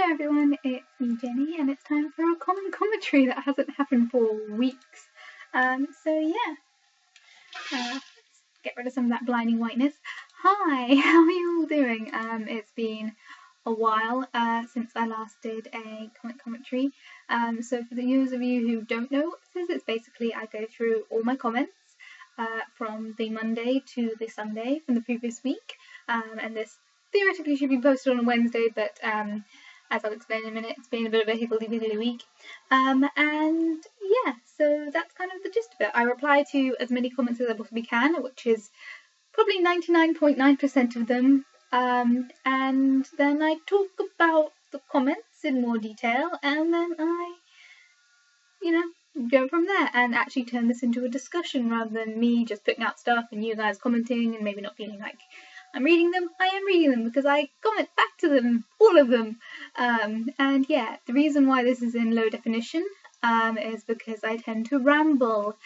Hello everyone, it's me Jenny, and it's time for a common commentary that hasn't happened for weeks. Let's get rid of some of that blinding whiteness. Hi, how are you all doing? It's been a while since I last did a commentary. So for those of you who don't know what this is, it's basically I go through all my comments from the Monday to the Sunday from the previous week, and this theoretically should be posted on a Wednesday, but as I'll explain in a minute, it's been a bit of a higgledy-piggledy week. And yeah, so that's kind of the gist of it. I reply to as many comments as I possibly can, which is probably 99.9% of them. And then I talk about the comments in more detail, and then I, go from there and actually turn this into a discussion rather than me just putting out stuff and you guys commenting and maybe not feeling like I'm reading them. I am reading them because I comment back to them, all of them. And yeah, the reason why this is in low definition is because I tend to ramble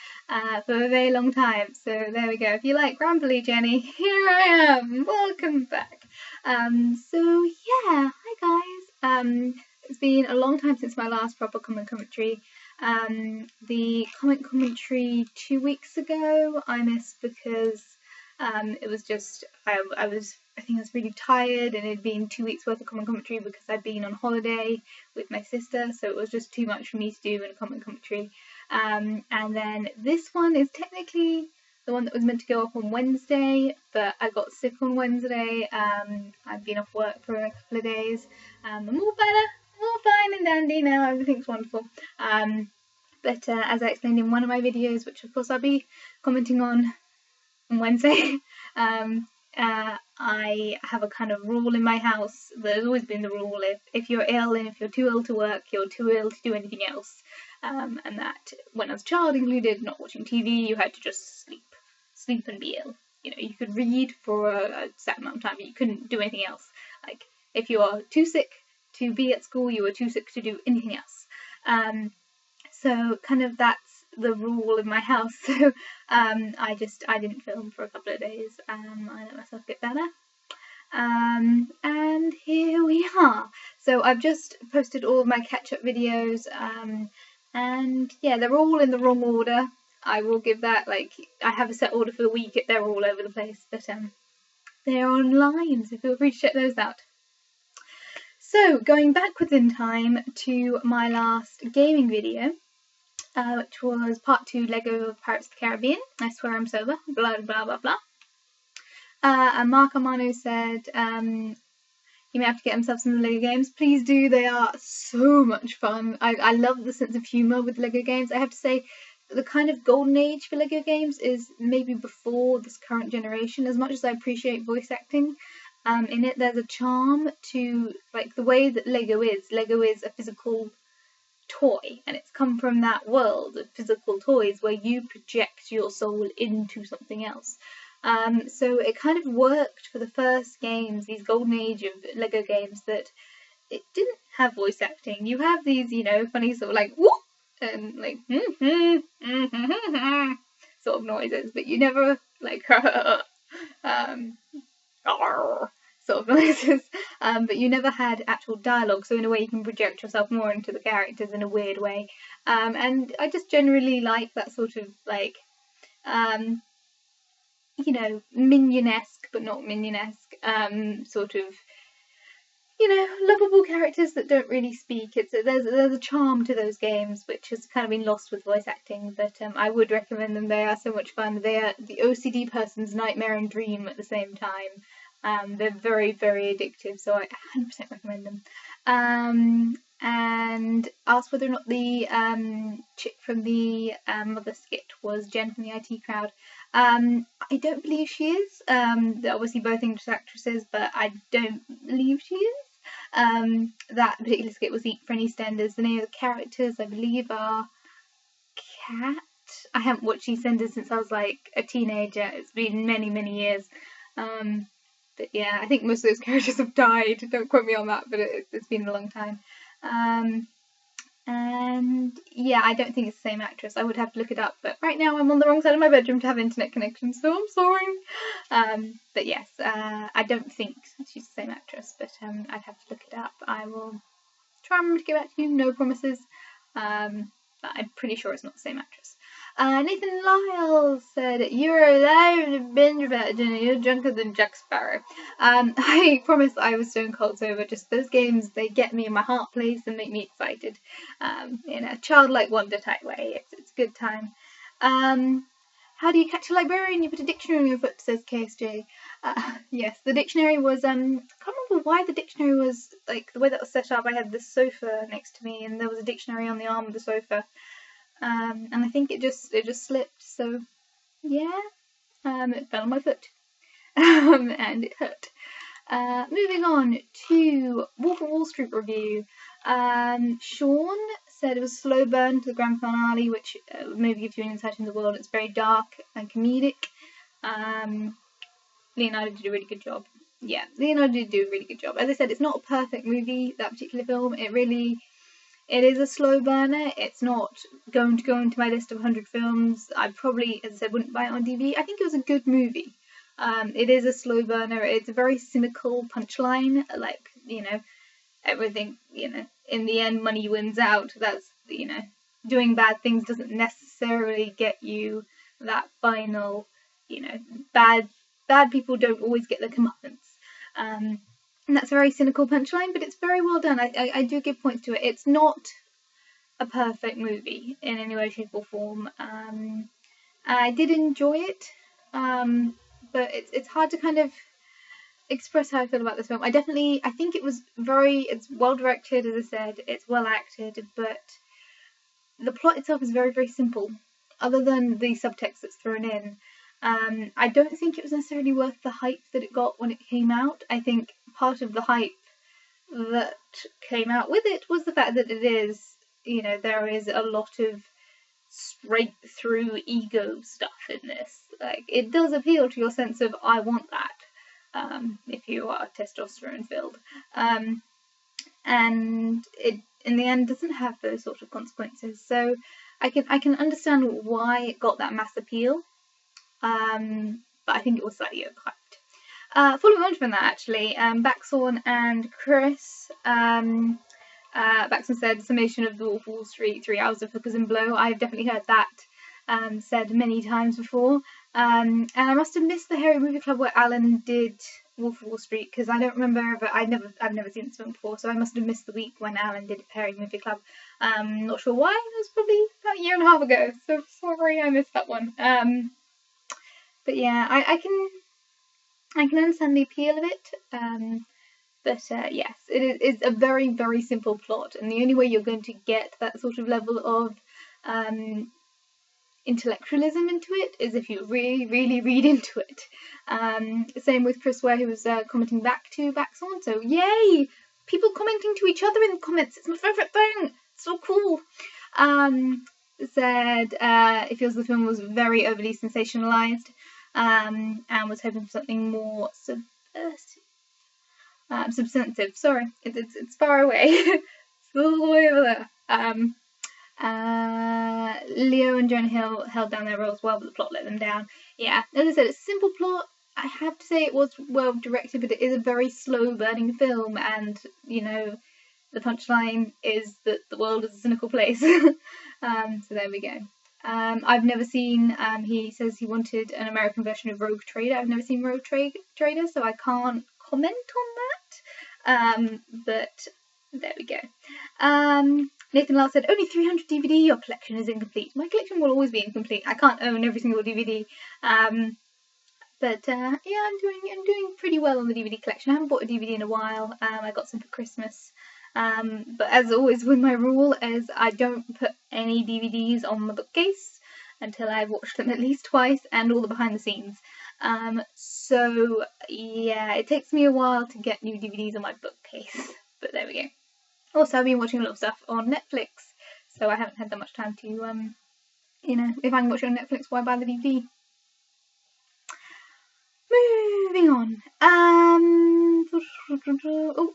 for a very long time. So there we go. If you like rambly Jenny, here I am. Welcome back. So yeah, hi guys. It's been a long time since my last proper commentary. The commentary 2 weeks ago I missed because it was just, I think I was really tired, and it had been 2 weeks worth of commentary because I'd been on holiday with my sister, so it was just too much for me to do in a commentary. And then this one is technically the one that was meant to go up on Wednesday, but I got sick on Wednesday. I've been off work for a couple of days. I'm all better, all fine and dandy now, everything's wonderful. But as I explained in one of my videos, which of course I'll be commenting on Wednesday, I have a kind of rule in my house. There's always been the rule, if you're ill and if you're too ill to work, you're too ill to do anything else. And that when I was a child included, not watching TV, you had to just sleep and be ill. You could read for a set amount of time, but you couldn't do anything else. Like, if you are too sick to be at school, you were too sick to do anything else. So kind of that's the rule in my house. So I didn't film for a couple of days. I let myself get better. And here we are. So I've just posted all of my catch-up videos, and yeah, they're all in the wrong order. I will give that, like, I have a set order for the week, they're all over the place, but they're online, so feel free to check those out. So going backwards in time to my last gaming video, which was part 2 Lego Pirates of the Caribbean. I swear I'm sober, blah blah blah blah. And Mark Armano said, you may have to get himself some Lego games. Please do, they are so much fun. I love the sense of humour with Lego games. I have to say, the kind of golden age for Lego games is maybe before this current generation. As much as I appreciate voice acting, in it there's a charm to, like, the way that Lego is. Lego is a physical toy, and it's come from that world of physical toys where you project your soul into something else. So it kind of worked for the first games, these golden age of Lego games, that it didn't have voice acting. You have these, funny sort of like whoop and like sort of noises, but you never like sort of noises, but you never had actual dialogue, so in a way you can project yourself more into the characters in a weird way. And I just generally like that sort of like Minionesque, but not Minionesque, sort of, lovable characters that don't really speak. There's a charm to those games which has kind of been lost with voice acting, but I would recommend them. They are so much fun. They are the OCD person's nightmare and dream at the same time. They're very, very addictive, so I 100% recommend them. And asked whether or not the chick from the Mother skit was Jen from the IT crowd. I don't believe she is. They're obviously both English actresses, but I don't believe she is. That particular skit was Eat for Any EastEnders. The name of the characters, I believe, are Cat. I haven't watched EastEnders since I was like a teenager. It's been many, many years. But yeah, I think most of those characters have died. Don't quote me on that, but it's been a long time. And yeah, I don't think it's the same actress. I would have to look it up, but right now I'm on the wrong side of my bedroom to have internet connection, so I'm sorry. But yes, I don't think she's the same actress, but I'd have to look it up. I will try and remember to get back to you, no promises. But I'm pretty sure it's not the same actress. Nathan Lyle said, "You're alive to binge virgin, you're drunker than Jack Sparrow." I promise I was stone cold sober. Just those games, they get me in my heart place and make me excited, in a childlike wonder type way. It's a good time. How do you catch a librarian? You put a dictionary on your foot, says KSJ. Yes, the dictionary was, I can't remember why the dictionary was, like, the way that was set up. I had this sofa next to me, and there was a dictionary on the arm of the sofa. And I think it just slipped, so, yeah, it fell on my foot. And it hurt. Moving on to Wolf of Wall Street review. Sean said it was a slow burn to the grand finale, which maybe gives you an insight into the world. It's very dark and comedic. Leonardo did a really good job. Yeah, Leonardo did do a really good job. As I said, it's not a perfect movie, that particular film. It is a slow burner. It's not going to go into my list of 100 films. I probably, as I said, wouldn't buy it on DVD. I think it was a good movie. It is a slow burner. It's a very cynical punchline. Like, everything, in the end, money wins out. That's, doing bad things doesn't necessarily get you that final, bad people don't always get their comeuppance. And that's a very cynical punchline, but it's very well done. I do give points to it. It's not a perfect movie in any way, shape, or form. I did enjoy it, but it's hard to kind of express how I feel about this film. I think it's well directed, as I said, it's well acted, but the plot itself is very, very simple, other than the subtext that's thrown in. I don't think it was necessarily worth the hype that it got when it came out. I think part of the hype that came out with it was the fact that it is, there is a lot of straight through ego stuff in this. Like, it does appeal to your sense of, I want that, if you are testosterone filled. And it, in the end, doesn't have those sort of consequences. So I can understand why it got that mass appeal. But I think it was slightly overhyped. Following on from that, actually, Baxorn and Chris, Baxorn said, summation of the Wolf of Wall Street, 3 hours of hookers and blow. I've definitely heard that said many times before. And I must have missed the Harry Movie Club where Alan did Wolf of Wall Street, because I don't remember, but I've never seen this film before, so I must have missed the week when Alan did Harry Movie Club. Not sure why. It was probably about a year and a half ago, so sorry I missed that one. But yeah, I can understand the appeal of it. But yes, it's a very, very simple plot, and the only way you're going to get that sort of level of intellectualism into it is if you really, really read into it. Same with Chris Ware, who was commenting back to Baxorn. So yay! People commenting to each other in the comments. It's my favourite thing. It's so cool. Said he feels the film was very overly sensationalised, and was hoping for something more substantive. Sorry, it's far away. It's all the way over there. Leo and Jonah Hill held down their roles well, but the plot let them down. Yeah, as I said, it's a simple plot. I have to say it was well directed, but it is a very slow burning film, and the punchline is that the world is a cynical place. So there we go. I've never seen, he says he wanted an American version of Rogue Trader. I've never seen Rogue Trader, so I can't comment on that. But there we go. Nathan Lyle said, only 300 DVD, your collection is incomplete. My collection will always be incomplete. I can't own every single DVD. But yeah, I'm doing pretty well on the DVD collection. I haven't bought a DVD in a while. I got some for Christmas. But as always with my rule is I don't put any DVDs on my bookcase until I've watched them at least twice, and all the behind the scenes. So yeah, it takes me a while to get new DVDs on my bookcase. But there we go. Also, I've been watching a lot of stuff on Netflix, so I haven't had that much time to, if I can watch it on Netflix, why buy the DVD? Moving on.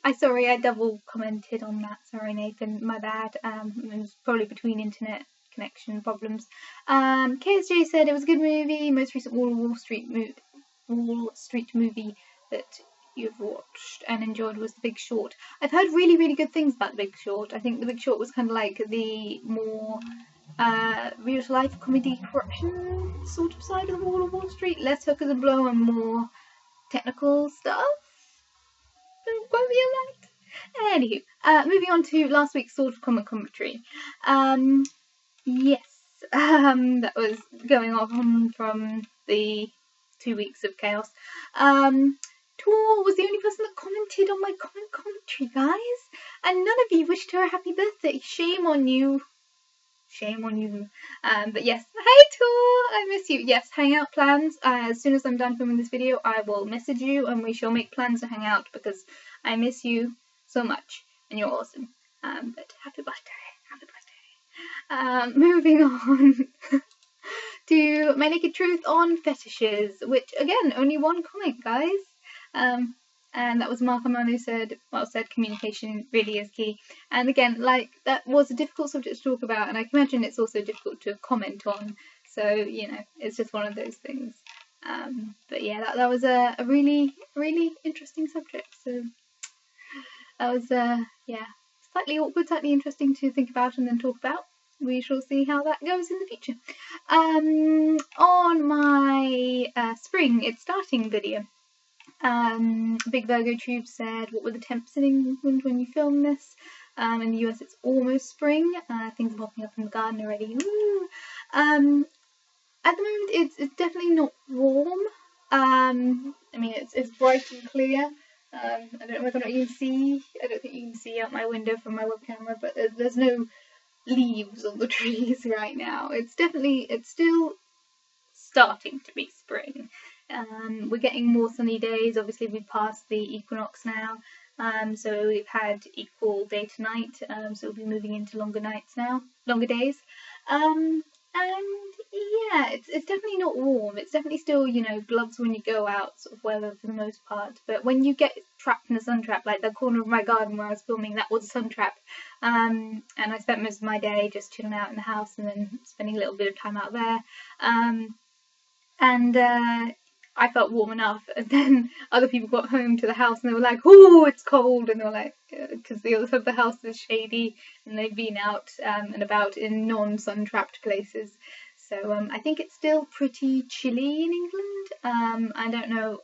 Oh, sorry, I double commented on that. Sorry, Nathan, my bad. It was probably between internet connection problems. KSJ said it was a good movie, most recent Wall Street movie that you've watched and enjoyed was The Big Short. I've heard really, really good things about The Big Short. I think The Big Short was kind of like the more real life comedy corruption sort of side of the Wall Street, less hookers and blow and more technical stuff. Don't quote me on that. Anywho, moving on to last week's sort of comic commentary. Yes, that was going on from the 2 weeks of chaos. Tor was the only person that commented on my comic commentary, guys, and none of you wished her a happy birthday. Shame on you. Shame on you. But yes, hey Tor, I miss you. Yes, hangout plans. As soon as I'm done filming this video, I will message you and we shall make plans to hang out because I miss you so much and you're awesome. But happy birthday, happy birthday. Moving on to my naked truth on fetishes, which again, only one comment, guys. And that was Mark Amano said communication really is key. And again, like, that was a difficult subject to talk about, and I can imagine it's also difficult to comment on. So, you know, it's just one of those things. But yeah, that was a really, really interesting subject. So that was, yeah, slightly awkward, slightly interesting to think about and then talk about. We shall see how that goes in the future. On my spring, it's starting video. Big Virgo Tube said, what were the temps in England when you filmed this? In the US it's almost spring. Things are popping up in the garden already. Woo! At the moment it's definitely not warm. I mean it's bright and clear. I don't know whether or not you can see. I don't think you can see out my window from my web camera, but there's no leaves on the trees right now. It's still starting to be spring. We're getting more sunny days. Obviously we've passed the equinox now, so we've had equal day to night, so we'll be moving into longer nights now, longer days. And yeah, it's definitely not warm. It's definitely still, you know, gloves when you go out sort of weather for the most part. But when you get trapped in a sun trap, like the corner of my garden where I was filming, that was a sun trap. And I spent most of my day just chilling out in the house and then spending a little bit of time out there. I felt warm enough, and then other people got home to the house and they were like, oh, it's cold, and they were like, because the other side of the house is shady and they've been out and about in non-sun-trapped places. So I think it's still pretty chilly in England. I don't know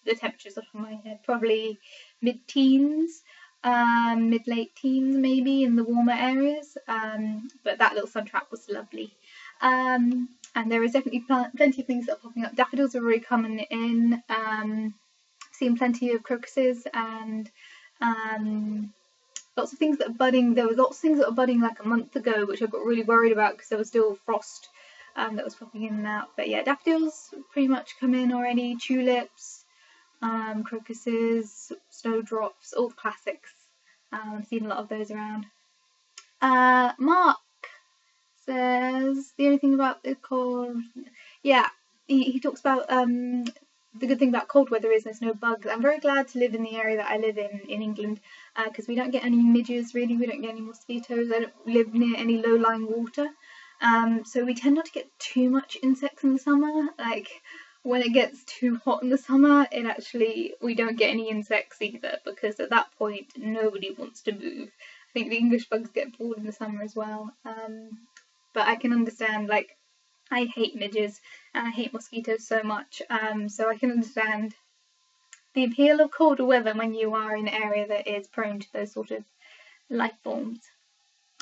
the temperatures off my head, probably mid-teens, mid-late teens maybe in the warmer areas, but that little sun trap was lovely. And there is definitely plenty of things that are popping up. Daffodils are already coming in. Seeing plenty of crocuses and lots of things that are budding. There were lots of things that were budding like a month ago, which I got really worried about because there was still frost that was popping in and out. But yeah, daffodils pretty much come in already. Tulips, crocuses, snowdrops, all the classics. I've seen a lot of those around. Mark says the only thing about the cold, yeah, he talks about the good thing about cold weather is there's no bugs. I'm very glad to live in the area that I live in England, because we don't get any midges really, we don't get any mosquitoes, I don't live near any low-lying water, so we tend not to get too much insects in the summer. Like when it gets too hot in the summer, we don't get any insects either, because at that point nobody wants to move. I think the English bugs get bored in the summer as well. But I can understand, like, I hate midges and I hate mosquitoes so much, so I can understand the appeal of colder weather when you are in an area that is prone to those sort of life forms.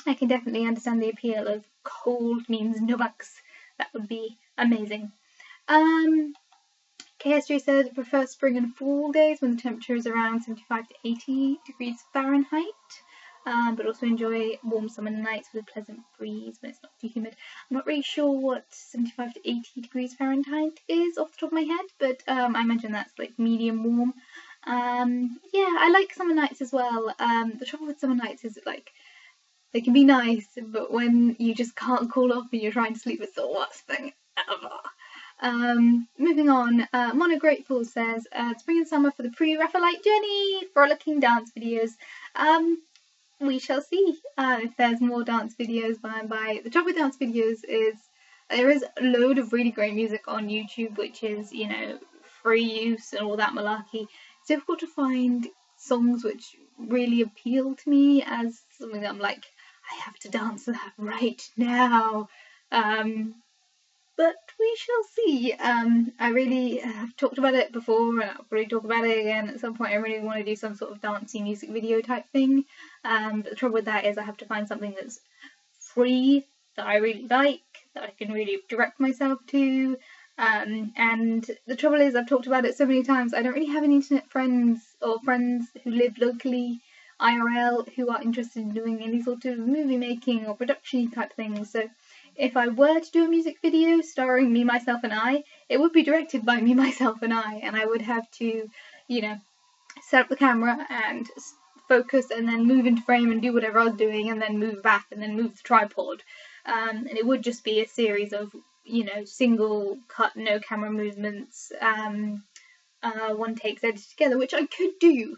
I can definitely understand the appeal of cold means no bugs. That would be amazing. KSJ said prefer spring and fall days when the temperature is around 75 to 80 degrees Fahrenheit. But also enjoy warm summer nights with a pleasant breeze when it's not too humid. I'm not really sure what 75 to 80 degrees Fahrenheit is off the top of my head, but I imagine that's like medium warm. Yeah, I like summer nights as well. The trouble with summer nights is like they can be nice, but when you just can't cool off and you're trying to sleep, it's the worst thing ever. Moving on, Mono Grateful says, spring and summer for the pre-Raphaelite journey, frolicking dance videos. We shall see if there's more dance videos by and by. The trouble with dance videos is there is a load of really great music on YouTube, which is, you know, free use and all that malarkey. it's difficult to find songs which really appeal to me as something that I'm like, I have to dance to that right now. But we shall see. I really have talked about it before, and I'll probably talk about it again at some point. I really want to do some sort of dancey music video type thing. But the trouble with that is I have to find something that's free, that I really like, that I can really direct myself to. And the trouble is, I've talked about it so many times, I don't really have any internet friends or friends who live locally, IRL, who are interested in doing any sort of movie making or production type things. So if I were to do a music video starring me, myself and I, it would be directed by me, myself and I would have to, you know, set up the camera and focus and then move into frame and do whatever I was doing and then move back and then move the tripod. And it would just be a series of, you know, single cut, no camera movements, one takes edited together, which I could do.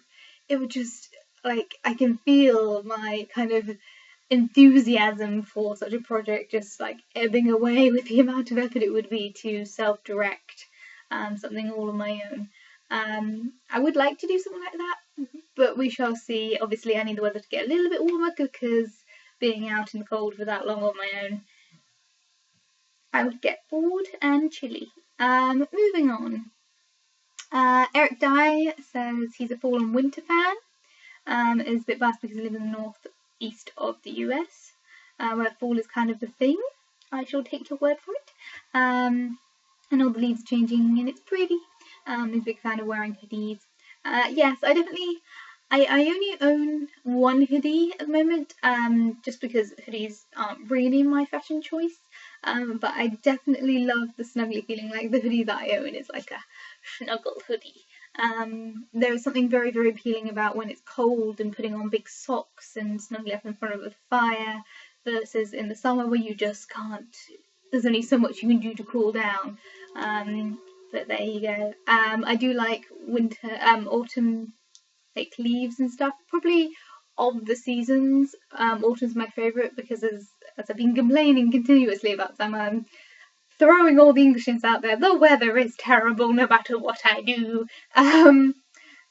It would just, like, I can feel my kind of enthusiasm for such a project just like ebbing away with the amount of effort it would be to self-direct something all on my own. I would like to do something like that, but we shall see. Obviously I need the weather to get a little bit warmer, because being out in the cold for that long on my own, I would get bored and chilly. Moving on. Eric Dye says he's a fall and winter fan. Is a bit biased because he lives in the northeast of the US, where fall is kind of the thing. I shall take your word for it. And all the leaves are changing and it's pretty. He's a big fan of wearing hoodies. Yes, I only own one hoodie at the moment, just because hoodies aren't really my fashion choice. But I definitely love the snuggly feeling. Like, the hoodie that I own is like a snuggle hoodie. There is something very, very appealing about when it's cold and putting on big socks and snuggling up in front of a fire, versus in the summer where you just can't, there's only so much you can do to cool down. But there you go. I do like winter, autumn, like leaves and stuff. Probably of the seasons, autumn's my favourite, because as I've been complaining continuously about summer, I'm throwing all the Englishness out there. The weather is terrible no matter what I do.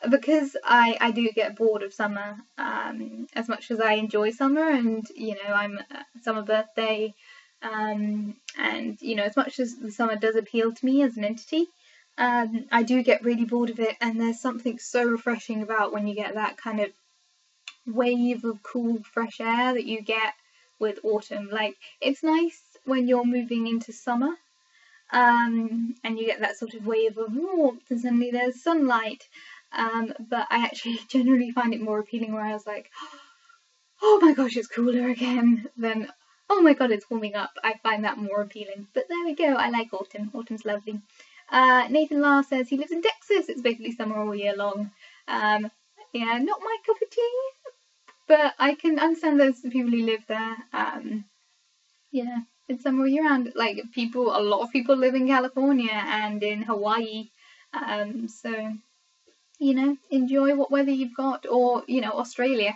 Because I do get bored of summer, as much as I enjoy summer, and, you know, I'm a summer birthday, and, you know, as much as the summer does appeal to me as an entity, I do get really bored of it, and there's something so refreshing about when you get that kind of wave of cool, fresh air that you get with autumn. Like, it's nice when you're moving into summer, and you get that sort of wave of warmth, and suddenly there's sunlight, but I actually generally find it more appealing where I was like, oh my gosh, it's cooler again, than, oh my god, it's warming up. I find that more appealing. But there we go, I like autumn. Autumn's lovely. Nathan Lahr says he lives in Texas. It's basically summer all year long. Yeah, not my cup of tea, but I can understand those people who live there. Yeah, it's summer all year round. Like, a lot of people live in California and in Hawaii. So, you know, enjoy what weather you've got. Or, you know, Australia.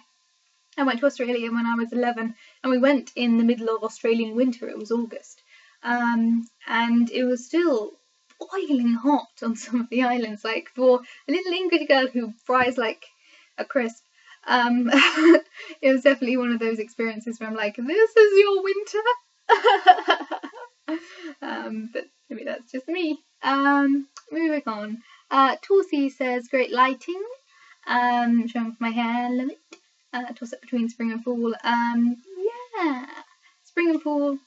I went to Australia when I was 11, and we went in the middle of Australian winter. It was August. And it was still boiling hot on some of the islands. Like, for a little English girl who fries like a crisp, it was definitely one of those experiences where I'm like, this is your winter. But maybe that's just me. Moving on. Torsi says, great lighting. Showing off my hair, love it. Toss up between spring and fall. Yeah, spring and fall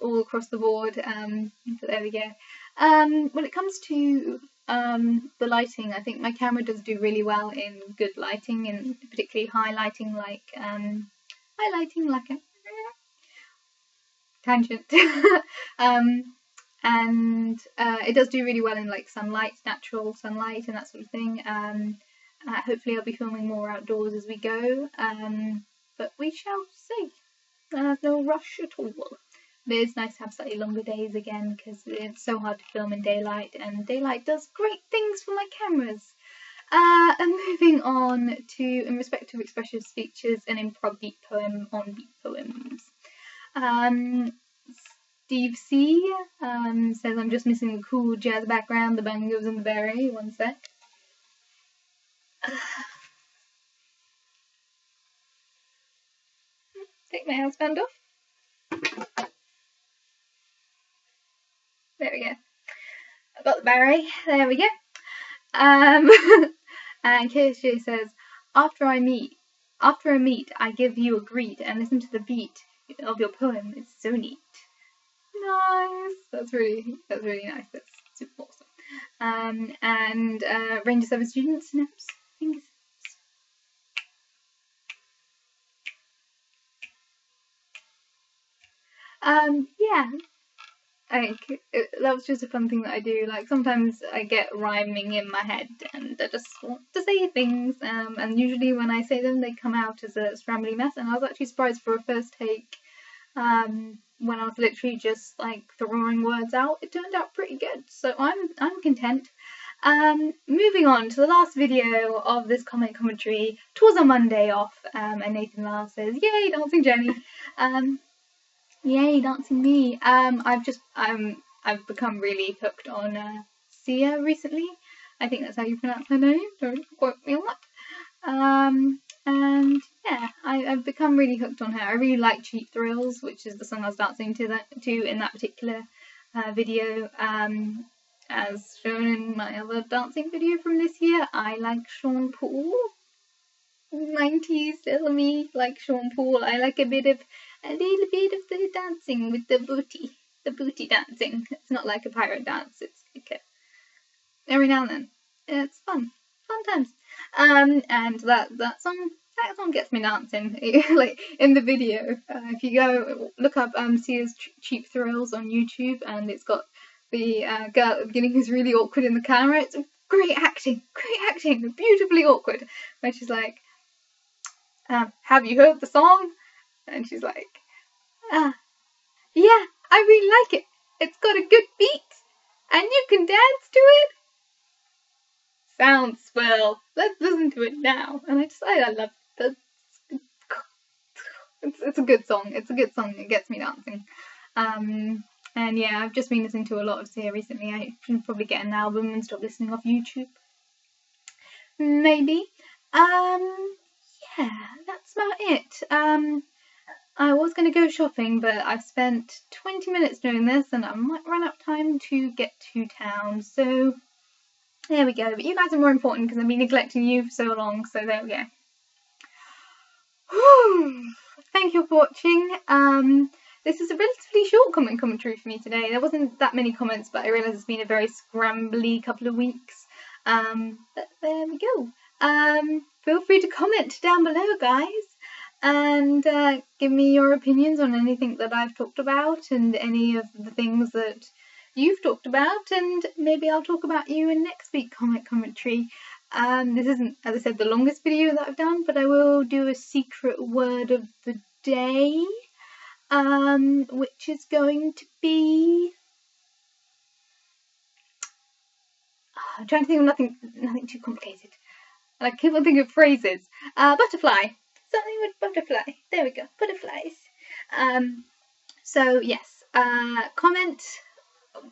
all across the board. But there we go. When it comes to the lighting, I think my camera does do really well in good lighting, and particularly highlighting, like a tangent. And it does do really well in like sunlight, natural sunlight, and that sort of thing. Hopefully I'll be filming more outdoors as we go, but we shall see. No rush at all. But it's nice to have slightly longer days again, because it's so hard to film in daylight, and daylight does great things for my cameras. And moving on to, in respect of expressive features, an improv beat poem on beat poems. Steve C says, I'm just missing the cool jazz background, the bangos and the berry. One sec. Take my houseband off. There we go. I got the beret. There we go. And KSJ says, after a meet, I give you a greet and listen to the beat of your poem. It's so neat. Nice. That's really nice. That's super awesome. And Ranger 7 student snaps fingers. Yeah. I think that was just a fun thing that I do. Like, sometimes I get rhyming in my head and I just want to say things, and usually when I say them they come out as a scrambly mess, and I was actually surprised for a first take, when I was literally just like throwing words out. It turned out pretty good, so I'm content. Moving on to the last video of this commentary. It was a Monday off, and Nathan Lyle says, "Yay, dancing Jenny!" Yay, dancing me. I've become really hooked on Sia recently. I think that's how you pronounce her name. Don't quote me on that. And yeah, I've become really hooked on her. I really like Cheap Thrills, which is the song I was dancing to in that particular video. As shown in my other dancing video from this year, I like Sean Paul. 90s me, like Sean Paul. I like a little bit of the dancing with the booty dancing. It's not like a pirate dance, it's like every now and then. It's fun times. And that song gets me dancing. Like in the video, if you go look up Sia's Cheap Thrills on YouTube, and it's got the girl at the beginning who's really awkward in the camera. It's great acting, beautifully awkward, where she's like, have you heard the song? And she's like, yeah, I really like it. It's got a good beat, and you can dance to it. Sounds swell. Let's listen to it now. And I love it. It's a good song. It's a good song. It gets me dancing. And yeah, I've just been listening to a lot of Sia recently. I should probably get an album and stop listening off YouTube. Maybe. Yeah, that's about it. I was going to go shopping, but I've spent 20 minutes doing this and I might run out of time to get to town, so there we go. But you guys are more important because I've been neglecting you for so long, so there we go. Whew. Thank you for watching. This is a relatively short commentary for me today. There wasn't that many comments, but I realise it's been a very scrambly couple of weeks. But there we go. Feel free to comment down below, guys, and give me your opinions on anything that I've talked about and any of the things that you've talked about, and maybe I'll talk about you in next week's commentary. This isn't, as I said, the longest video that I've done, but I will do a secret word of the day, which is going to be... I'm trying to think of nothing too complicated. I keep on thinking of phrases. Butterfly. Something with butterfly. There we go. Butterflies. So yes, comment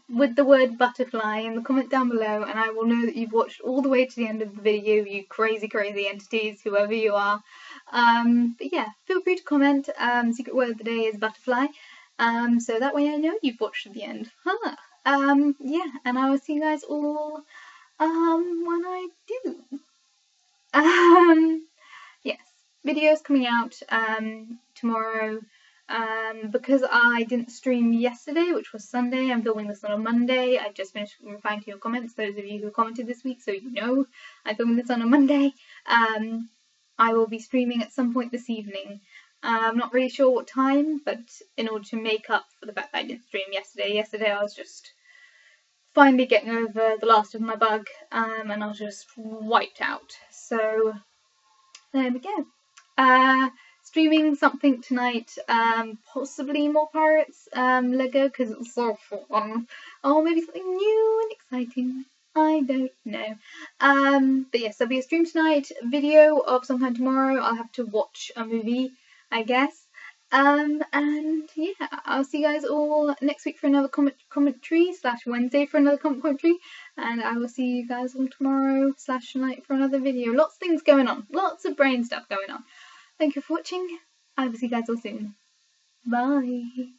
with the word butterfly in the comment down below, and I will know that you've watched all the way to the end of the video, you crazy entities, whoever you are. But yeah, feel free to comment. Secret word of the day is butterfly. So that way I know you've watched to the end. Yeah, and I will see you guys all when I do. Yes, videos coming out tomorrow. Because I didn't stream yesterday, which was Sunday, I'm filming this on a Monday. I just finished replying to your comments, those of you who commented this week, so you know I'm filming this on a Monday. I will be streaming at some point this evening. I'm not really sure what time, but in order to make up for the fact that I didn't stream yesterday I was just finally getting over the last of my bug, and I was just wiped out. So there we go. Streaming something tonight, possibly more Pirates Lego, because it's so fun. Or maybe something new and exciting. I don't know. But yes, there'll be a stream tonight, video of sometime tomorrow. I'll have to watch a movie, I guess. And yeah, I'll see you guys all next week for another commentary / Wednesday for another commentary. and I will see you guys all tomorrow / tonight for another video. Lots of things going on, lots of brain stuff going on. Thank you for watching. I will see you guys all soon. Bye.